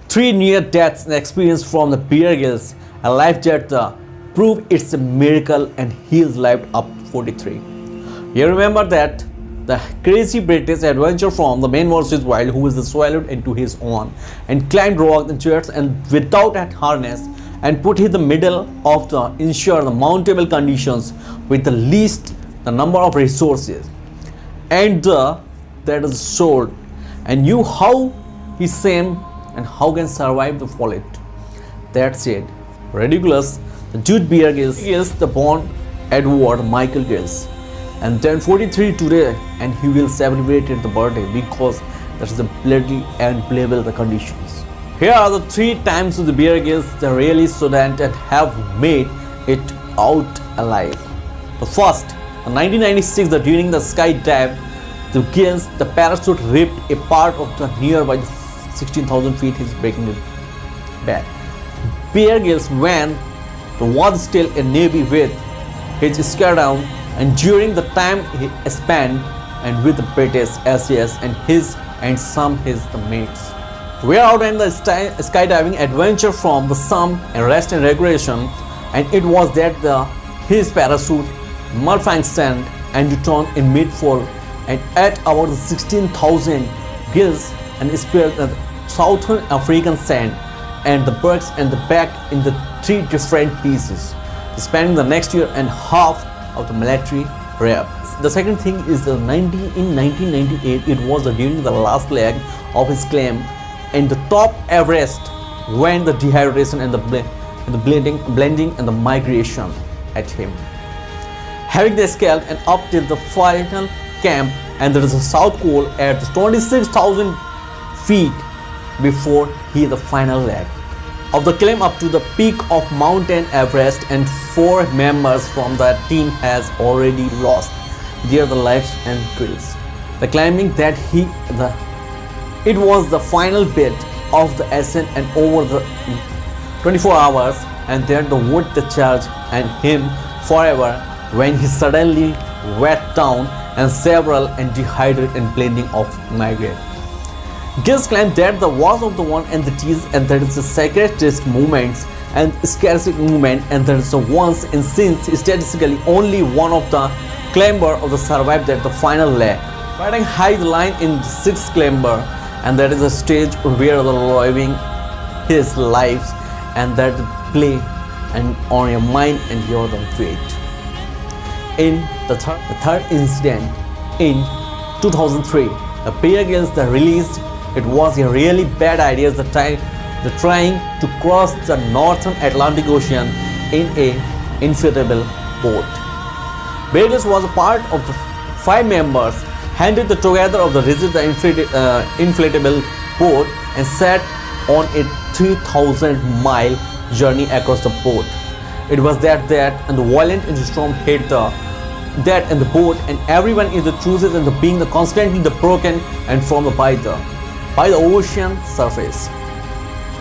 Three near-death experience from the Bear Grylls, a life that prove it's a miracle and he's lived up 43. You remember that the crazy British adventure from the Man vs. Wild, who is swallowed into his own and climbed rocks and chairs and without a harness and put in the middle of the ensure the mountable conditions with the least the number of resources and that is sword and you how he same and how can survive the fallout. That's it. Ridiculous. The dude Bear Grylls is the born Edward Michael Grylls and then 43 today and he will celebrate the birthday because that is the bloody and playable the conditions. Here are the 3 times the Bear Grylls the really student and have made it out alive. The first, in 1996, during the skydive, the Grylls, the parachute ripped a part of the nearby 16,000 feet. He's breaking it back. Bear Grylls when was still in Navy with his squadron and during the time he spent and with the British SAS and his and some his the mates. We are out in the skydiving adventure from the some and rest and regulation and it was that his parachute malfunctioned and returned in mid-fall and at about 16,000 Grylls and spared the Southern African sand and the birds and the back in the 3 different pieces, spending the next year and half of the military rep. The second thing is in 1998 it was during the last leg of his climb and the top Everest when the dehydration and the blending and the migration at him. Having the scaled and up till the final camp and there is a South Pole at 26,000 feet before he the final leg of the climb up to the peak of Mountain Everest and 4 members from the team has already lost their lives and Grylls. The climbing that it was the final bit of the ascent and over the 24 hours and then the wood the charge and him forever when he suddenly went down and several and dehydrated and blending of migrate. Grylls claimed that the was of the one and the tease and that is the sacredest movements and scarcity movement and that is the once and since statistically only one of the climber of the survived that the final leg. Riding high the line in the 6th climber and that is a stage where the living his lives and that play and on your mind and your fate. In the third incident in 2003, the Bear Grylls released it was a really bad idea the trying to cross the northern Atlantic Ocean in a inflatable boat. Bear Grylls was a part of the 5 members handed together of the rigid inflatable boat and set on a 3,000-mile journey across the boat. It was that and the violent storm hit that and the boat and everyone in the cruises and being constantly broken and from by the ocean surface.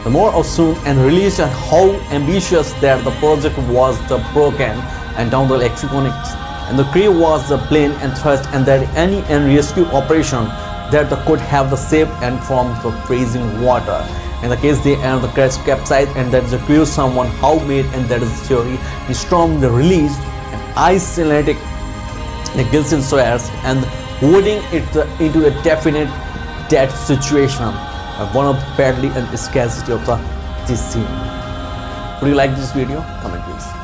The more of soon and released and how ambitious that the project was broken and down the electronics and the crew was the plane and thrust and that any rescue operation that could have the saved and from the freezing water. In the case they and the crash capsized and that is the crew someone how made and that is the theory. The storm released and isolated the Grylls and Sawyers and voting it into a definite death situation and one of the badly and scarcity of this scene. Would you like this video? Comment please.